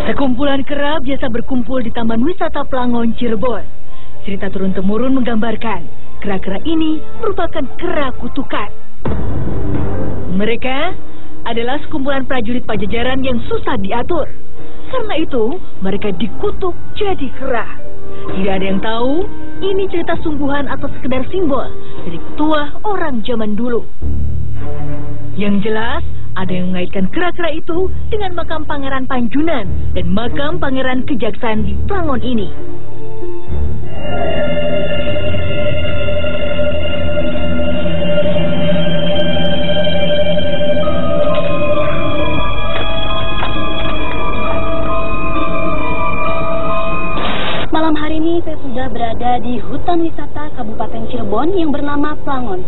Sekumpulan kera biasa berkumpul di Taman Wisata Plangon, Cirebon. Cerita turun-temurun menggambarkan kera-kera ini merupakan kera kutukan. Mereka adalah sekumpulan prajurit Pajajaran yang susah diatur. Karena itu, mereka dikutuk jadi kera. Tidak ada yang tahu, ini cerita sungguhan atau sekedar simbol dari petuah orang zaman dulu. Yang jelas, ada yang mengaitkan kera-kera itu dengan makam Pangeran Panjunan dan makam Pangeran Kejaksaan di Plangon ini. Malam hari ini saya sudah berada di hutan wisata Kabupaten Cirebon yang bernama Plangon.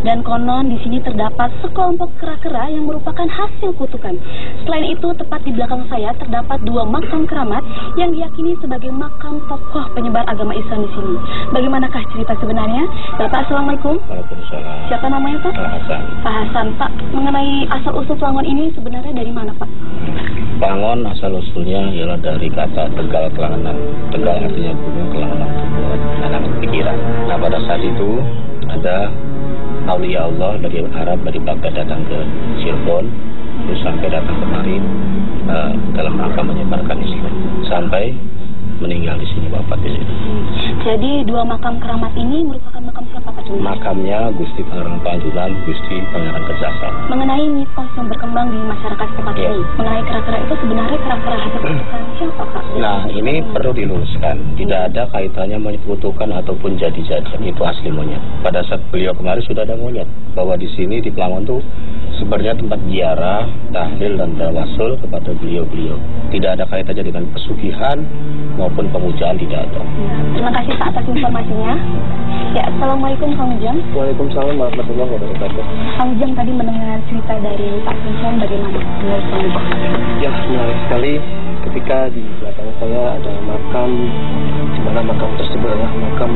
Dan konon di sini terdapat sekelompok kera-kera yang merupakan hasil kutukan. Selain itu, tepat di belakang saya terdapat 2 makam keramat yang diyakini sebagai makam tokoh penyebar agama Islam di sini. Bagaimanakah cerita sebenarnya? Bapak, Assalamualaikum. Waalaikumsalam. Siapa namanya, Pak? Pak Hasan. Pak Hasan. Pak, mengenai asal-usul Plangon ini sebenarnya dari mana, Pak? Plangon asal-usulnya ialah dari kata Tegal Kelangenan. Tegal artinya gunung, Kelangenan itu buat anak pikiran. Nah, pada saat itu ada Aulia Allah dari Arab, dari Baghdad datang ke Cirebon, terus sampai datang kemari dalam rangka menyebarkan Islam, sampai meninggal di sini, wafat di sini. Jadi 2 makam keramat ini merupakan makam siapa, Pak? Makamnya Gusti Pangeran Panjunan, Gusti Pangeran Kejaksaan. Mengenai mitos yang berkembang di masyarakat setempat ini, mengenai kera-kera itu sebenarnya kera-kera hasil kutukan siapa, Pak? Nah, ini perlu diluruskan. Tidak ada kaitannya monyet kutukan ataupun jadi-jadian, itu asli monyet. Pada saat beliau kemarin sudah ada monyet, bahwa di sini di Plangon tuh sebenarnya tempat ziarah, tahlil dan tawasul kepada beliau-beliau. Tidak ada kaitannya dengan pesugihan maupun pemujaan, tidak ada. Terima kasih Pak atas informasinya. Ya, Assalamualaikum Kang Ujang. Waalaikumsalam warahmatullahi wabarakatuh. Kang Ujang tadi mendengar cerita dari Pak Sinson, bagaimana menurut Kang Ujang? Ya, menarik sekali ketika di belakang saya ada makam, di mana makam tersebut adalah makam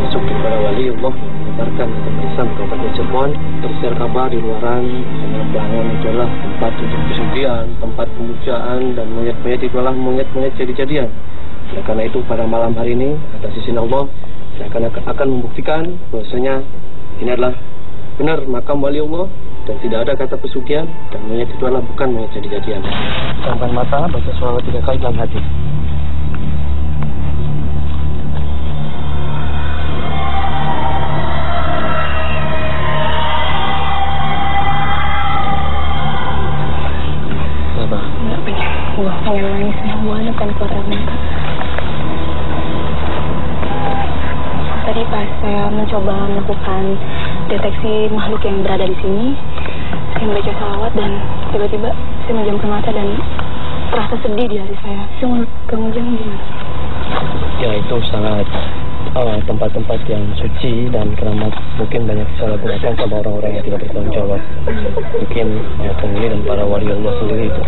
masuk kepada wali Allah yang menyebarkan agama Islam ke Kabupaten Cirebon. Tersiar kabar di luaran karena Plangon itu adalah tempat untuk pesugihan, tempat pemujaan, dan monyet-monyet itu adalah monyet-monyet jadi-jadian. Nah, karena itu pada malam hari ini atas izin Allah saya akan membuktikan bahwasanya ini adalah benar makam wali Allah dan tidak ada kata pesugihan, dan monyet itu adalah bukan monyet jadi-jadian. Pejamkan mata, baca sholawat 3 kali dalam hati. Wah, pengen nangis semua, pengen keluar air mata. Tadi pas saya mencoba melakukan deteksi makhluk yang berada di sini, saya membaca salawat dan tiba-tiba saya menjamkan mata dan terasa sedih di hati saya. Menurut Kang Ujang gimana? Ya, itu sangat tempat-tempat yang suci dan keramat mungkin banyak disalahgunakan sama orang-orang yang tidak bertanggung jawab. Mungkin Kang ini dan para wali Allah sendiri itu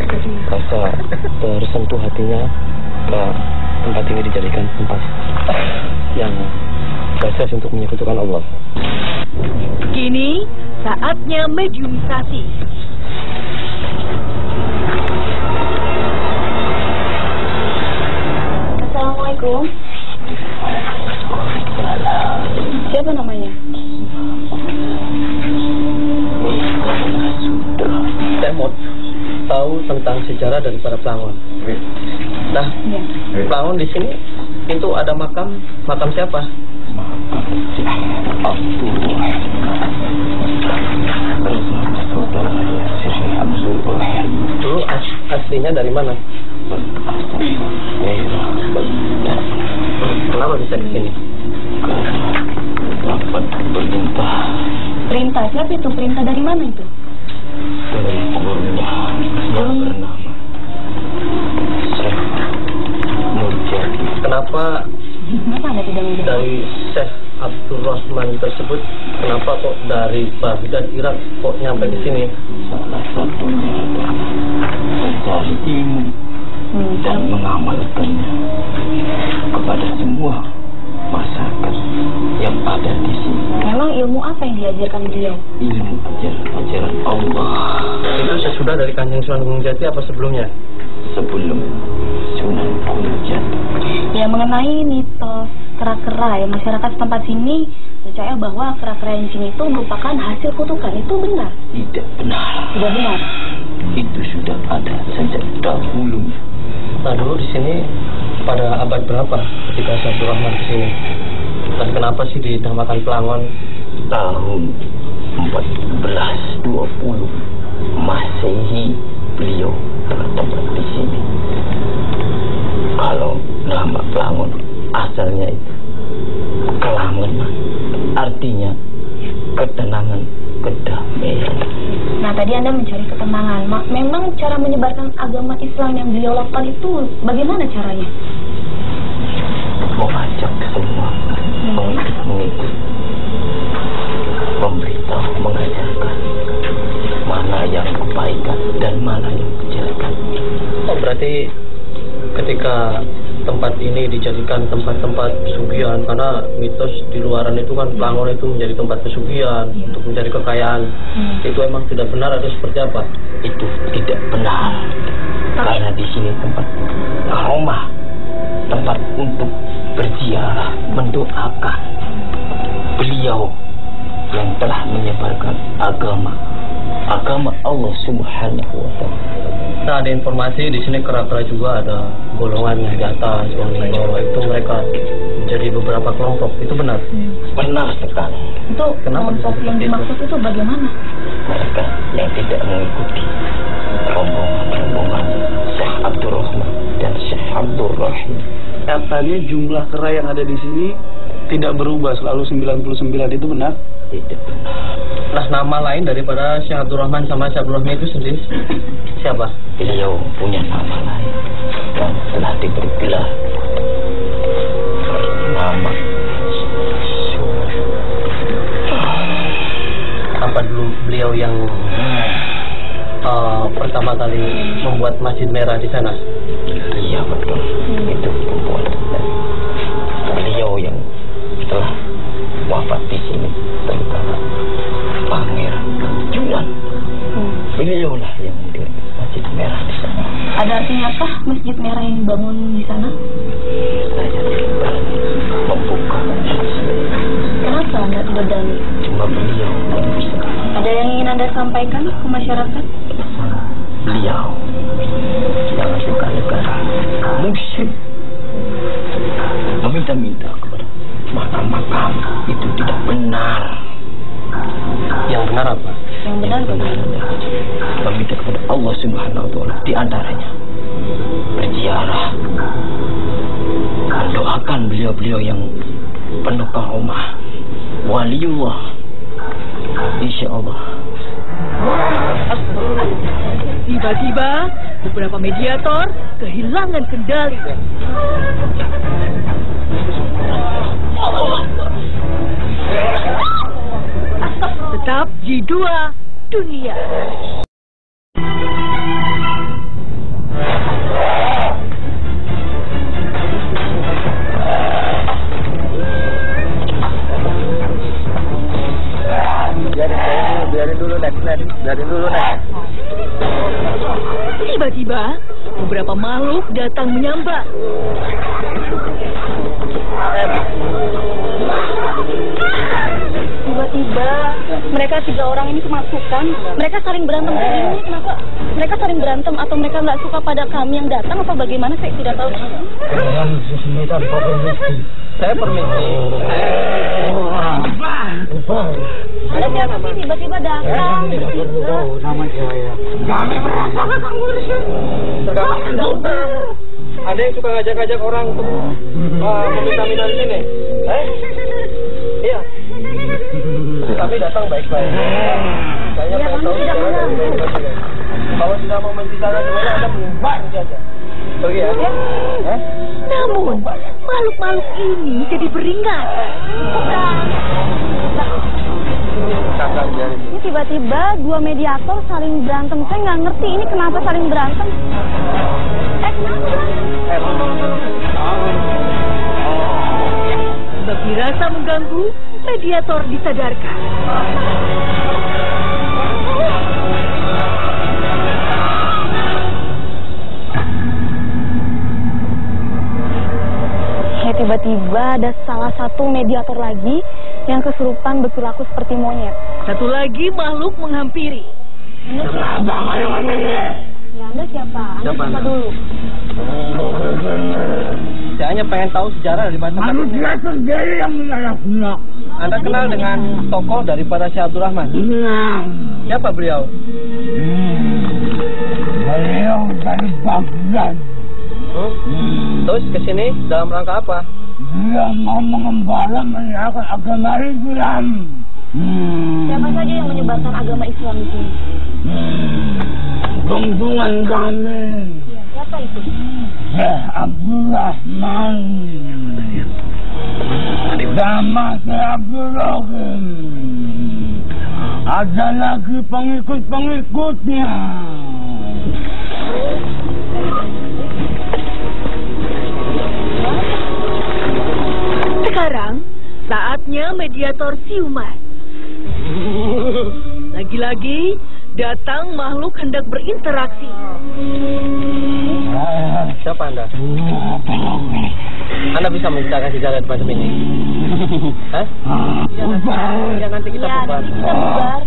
rasa tersentuh hatinya ke tempat ini dijadikan tempat yang proses untuk menyekutukan Allah. Kini saatnya mediumisasi. Assalamualaikum. Siapa namanya? Saya mau tahu tentang sejarah daripada Plangon. Nah, Plangon di sini itu ada makam siapa? Dulu aslinya dari mana? Kenapa bisa di sini? Dapat perintah. Perintah siapa itu? Perintah dari mana itu? Dari gurunya yang bernama Syekh Nurjadi. Kenapa Anda tidak menjawab? dari Syekh Abdul Rahman tersebut, kenapa kok dari Baghdad Irak kok nyampe di sini? Salah satunya mencari ilmu dan mengamalkannya kepada semua masyarakat yang ada di sini. Memang ilmu apa yang diajarkan beliau? Ilmu ajaran Allah. Itu sesudah dari Kanjeng Sunan Gunung Jati apa sebelumnya? Sebelum Ya, mengenai mitos kera-kera ya, masyarakat setempat sini percaya bahwa kera-kera yang di sini itu merupakan hasil kutukan. Itu benar? Tidak benar. Tidak benar. Itu sudah ada sejak dahulu. Nah, dulu di sini pada abad berapa ketika Syekh Rahman ke sini? Dan kenapa sih dinamakan Pelangon? Tahun 1420 Masehi beliau bertempat di sini. Kalau nama Pelangon asalnya itu Kelangen, artinya ketenangan, kedamaian. Nah, tadi Anda mencari ketenangan. Memang cara menyebarkan agama Islam yang beliau lakukan itu bagaimana caranya? Mengajak semua untuk mengikut, memberitahu, mengajarkan mana yang kebaikan dan mana yang kejelekan. Oh, berarti ketika tempat ini dijadikan tempat-tempat pesugihan, karena mitos di luaran itu kan Pelangon itu menjadi tempat pesugihan untuk mencari kekayaan. Itu emang tidak benar atau seperti apa? Itu tidak benar. Karena di sini tempat rumah, tempat untuk berziarah, mendoakan beliau yang telah menyebarkan agama Allah Subhanahu wa Ta'ala. Nah, ada informasi di sini kera-kera juga ada golongan yang di atas, yang di bawah. Itu mereka menjadi beberapa kelompok. Itu benar? Benar sekali. Itu kelompok yang dimaksud itu bagaimana? Mereka yang tidak mengikuti rombongan Syekh Abdul Rahman dan Syekh Abdul Rahim. Katanya jumlah kera yang ada di sini tidak berubah, selalu 99. Itu benar? Tidak benar. Nah, nama lain daripada Syekh Abdul Rahman sama Syekh Abdul Rahman itu sendiri siapa? Beliau punya nama lain yang telah diberi gelar nama apa dulu beliau yang pertama kali membuat Masjid Merah di sana? Iya, betul. Itu pembuat. Beliau yang telah wafat di sini, terutama Pangeran Junan. Beliau lah yang membuat Masjid Merah di sana. Ada artinya apa Masjid Merah yang dibangun di sana? Saya tidak berani membuka. Kenapa Anda tidak berani? Cuma beliau yang bisa. Ada yang ingin Anda sampaikan ke masyarakat? Beliau yang suka negara musyrik, meminta-minta kepada makam-makam, itu tidak benar. Yang benar apa? Yang benar adalah meminta kepada Allah Subhanahu wa Ta'ala, di antaranya berziarah, mendoakan beliau-beliau yang penuh karomah, waliullah, insyaallah. Tiba-tiba beberapa mediator kehilangan kendali. Tetap G2 Dunia. Biarin dulu next. Tiba-tiba beberapa makhluk datang menyambar. Tiba-tiba mereka 3 orang ini kemasukan. Mereka saling berantem kayak gini. Kenapa? Mereka saling berantem atau mereka nggak suka pada kami yang datang atau bagaimana? Saya tidak tahu. Saya permisi. Ada siapa sih tiba-tiba datang? Nama saya. Ada yang suka ngajak-ngajak orang untuk meminta-minta di sini? Iya. Kami datang baik-baik. Saya Ya, kami tidak mengganggu. Kalau tidak mau menceritakan gimana, Anda bubar saja. Pergi ya? Namun makhluk-makhluk ini jadi beringat. Ini tiba-tiba 2 mediator saling berantem. Saya nggak ngerti ini kenapa saling berantem. Sebab dirasa mengganggu, mediator disadarkan. tiba-tiba ada salah satu mediator lagi yang kesurupan berperilaku seperti monyet. Satu lagi makhluk menghampiri. Anda siapa? Anda siapa dulu? Saya hanya pengen tahu sejarah daripada tempat ini. Manusia sendiri yang menyalahguna. Anda kenal dengan tokoh daripada Syekh Abdul Rahman? Siapa beliau? Beliau dari Baghdad. Terus kesini dalam rangka apa? Dia mau mengembara menyebarkan agama Islam. Siapa saja yang menyebarkan agama Islam di sini? Junjungan kami. Ya, siapa itu? Syekh Abdul Rahman. Sama Syekh Abdul Rahim. Ada lagi pengikut-pengikutnya. Sekarang saatnya mediator siuman. Lagi-lagi datang makhluk hendak berinteraksi. Siapa Anda? Anda bisa menceritakan sejarah macam ini? Hah? Ya nanti kita Ya, bubar. nanti kita bubar.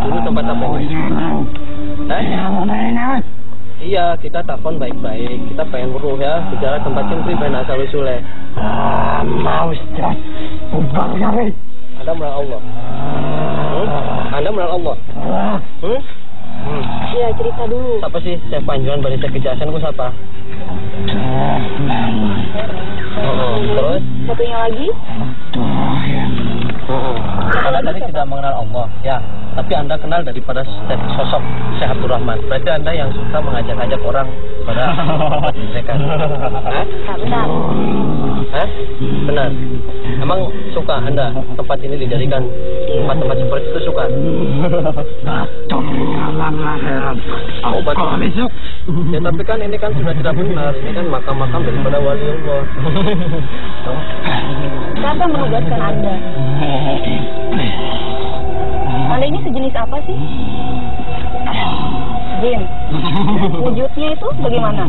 Dulu tempat apa ini? Hah? Iya, kita telepon baik-baik. Kita pengen beruh ya, bicara tempat cempri pengen asal usulnya. Mau Ustaz, bubar kami. Anda mengenal Allah? Anda mengenal Allah? Ya, cerita dulu. Siapa sih Syekh Panjuan bari Syekh kejelasan ku siapa? Terus? Satunya lagi? Anda tadi tidak mengenal Allah, ya. Tapi Anda kenal daripada sosok Syekh Abdul Rahman. Berarti Anda yang suka mengajak-ajak orang pada mereka. Hah? Benar. Hah? Benar. Emang suka Anda tempat ini dijadikan tempat-tempat seperti itu suka? Obat besok. Ya tapi kan ini kan sudah tidak benar. Ini kan makam-makam daripada wali Allah. Siapa yang menugaskan Anda? Anda ini sejenis apa sih? Jin. Wujudnya itu bagaimana?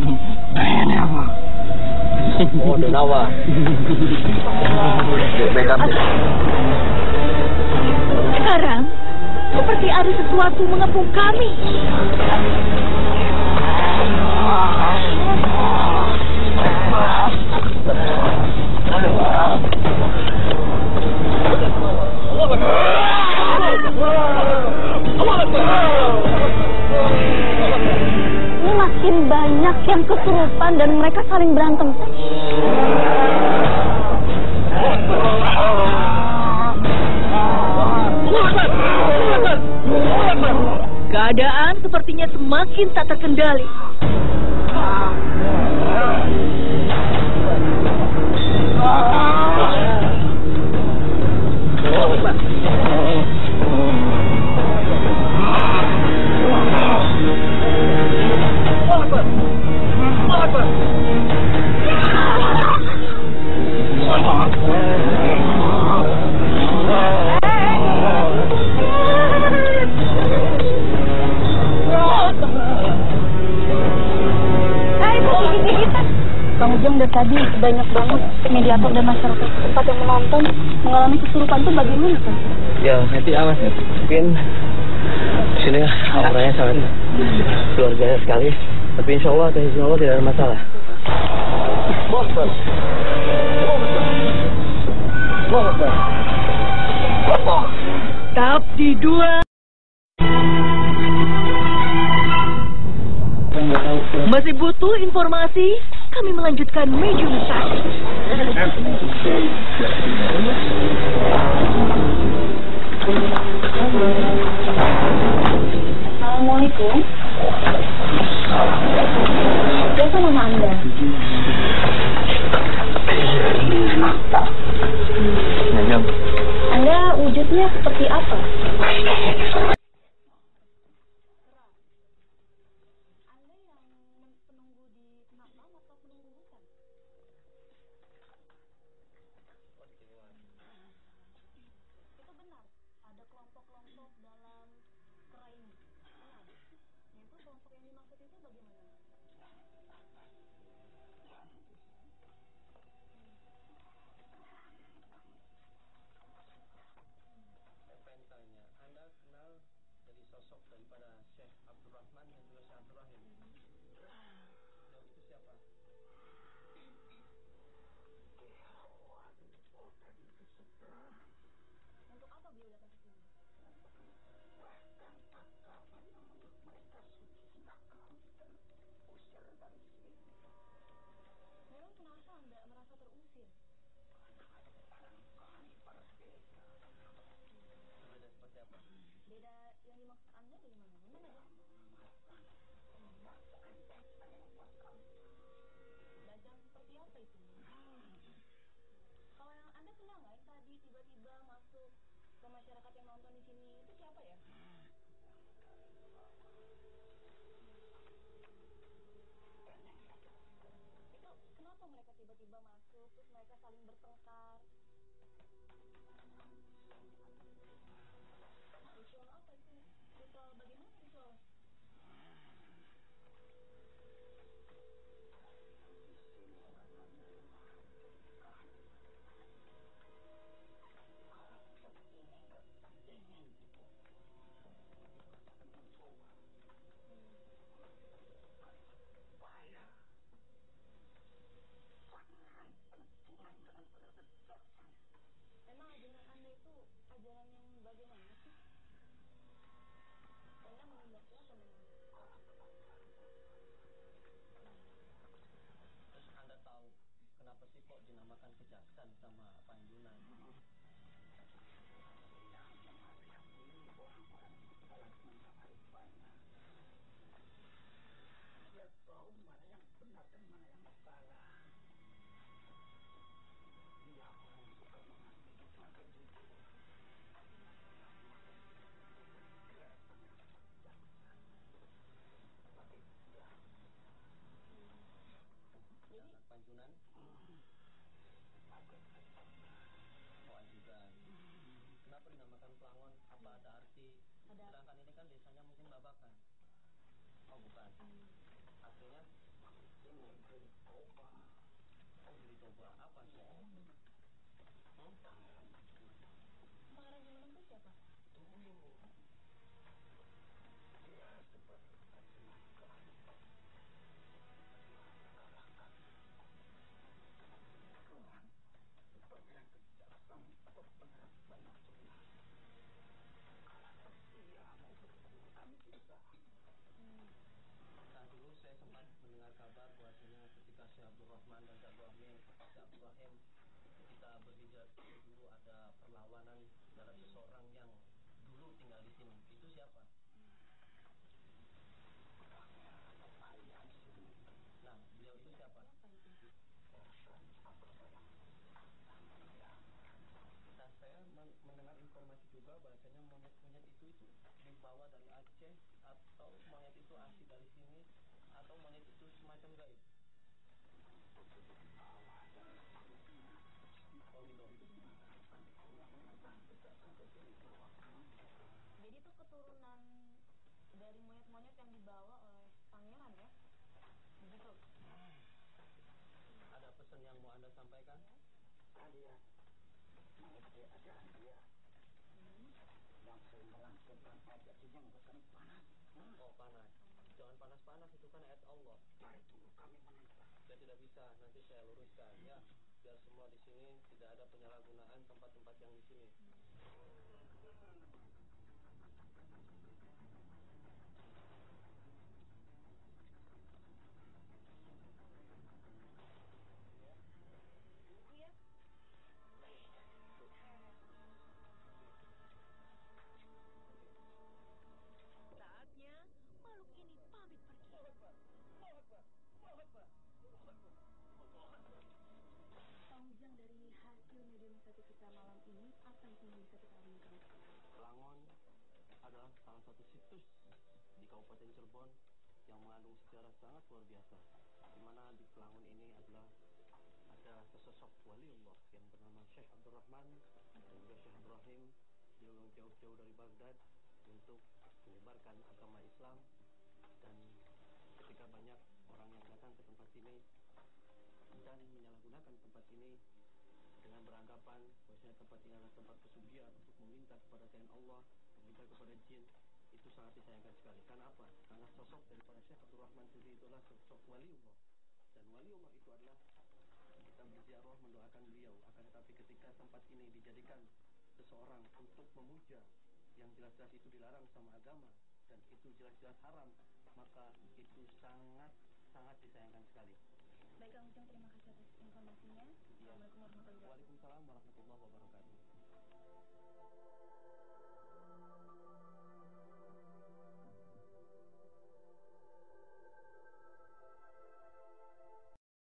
Oh, Denawa. Sekarang seperti ada sesuatu mengepung kami. Ini makin banyak yang kesurupan dan mereka saling berantem. Keadaan sepertinya semakin tak terkendali. Kang Ujang, dari tadi banyak banget mediator dan masyarakat tempat yang menonton mengalami kesurupan itu bagaimana kan? Ya, nanti awas ya. Mungkin sini auranya sangat luar biasa sekali. Tapi insya Allah tidak ada masalah. Tahap di 2. Masih butuh informasi? Kami melanjutkan mediumisasi. Assalamualaikum. Siapa nama Anda? Anda wujudnya seperti apa? Abdurrahim. Beliau itu siapa? Untuk apa beliau datang ke sini? Bahkan takaman yang menurut mereka suci sakral dan usir dari sini. Memang kenapa Anda merasa terusir? Barangkali berbeda. Berbeda seperti apa? Beda yang dimaksud Anda dari mana? Gimana aja? Bacaan seperti apa itu? Kalau yang Anda kenal nggak yang tadi tiba-tiba masuk ke masyarakat yang nonton di sini itu siapa ya? Itu kenapa mereka tiba-tiba masuk terus mereka saling bertengkar? Ritual apa itu? Ritual bagaimana ritual? Memang ajaran Anda itu ajaran yang bagaimana sih? Anda menghendaki apa memang? Terus Anda tahu kenapa sih kok dinamakan kejaksan sama Panjunan? Dia tahu mana yang benar dan mana yang salah. Dia orang yang suka mengambil tenaga jujur. Kelihatan yang bijaksana. Tapi dia. Jadi Panjunan? Oh, juga. Kenapa dinamakan Pelangon? Apa ada arti? Ada. Sedangkan ini kan desanya mungkin Babakan. Oh, bukan. Artinya? Ini beri toba. Oh, beri toba. Apa sih? Pangeran Jumanem itu siapa? Dulu. Dia seperti kecelakaan. Kalahkan. Tuhan. Pangeran kejaksaan atau pangeran banyak sunnah. Kalau dia mau bertemu kami bisa. Nah, dulu saya sempat mendengar kabar bahwasanya ketika Syekh Abdul Rahman dan Syekh Abdul Rahim ketika berhijrah dulu ada perlawanan terhadap seseorang yang dulu tinggal di sini. Itu siapa? Nah, beliau itu siapa? Nah, saya mendengar informasi juga bahwasanya monyet-monyet itu dibawa dari Aceh, atau monyet itu asli dari sini, atau monyet itu semacam gaib. Oh gitu. Jadi itu keturunan dari monyet-monyet yang dibawa oleh pangeran ya? Begitu. Ada pesan yang mau Anda sampaikan? Kalian mengikuti ajaran dia. Yang saya melangsungkan ayat yang bukan panas. Oh, panas. Jangan panas-panas, itu kan ayat Allah. Dari dulu kami menentang. Saya tidak bisa, nanti saya luruskan ya. Biar semua di sini tidak ada penyalahgunaan tempat-tempat yang di sini. Iya. Saatnya makhluk ini pamit pergi. Kang Ujang, dari hasil mediumisasi kita malam ini, apa yang bisa kita omongkan? Pelangon adalah salah satu situs di Kabupaten Cirebon yang mengandung sejarah sangat luar biasa. Di mana di Pelangon ini adalah ada sesosok waliullah yang bernama Syekh Abdul Rahman dan juga Syekh Abdul Rahim. Dia jauh-jauh dari Baghdad untuk menyebarkan agama Islam, dan ketika banyak orang yang datang ke tempat ini dan menyalahgunakan tempat ini dengan beranggapan bahwasanya tempat ini adalah tempat pesugihan untuk meminta kepada selain Allah, meminta kepada jin, itu sangat disayangkan sekali. Karena apa? Karena sosok daripada Syekh Abdul Rahman Sufi itulah sosok waliullah. Dan waliullah itu adalah kita berziarah mendoakan beliau. Akan tetapi ketika tempat ini dijadikan seseorang untuk memuja yang jelas-jelas itu dilarang sama agama dan itu jelas-jelas haram, maka itu sangat disayangkan sekali. Baik Kang Ujang, terima kasih atas informasinya. Ya,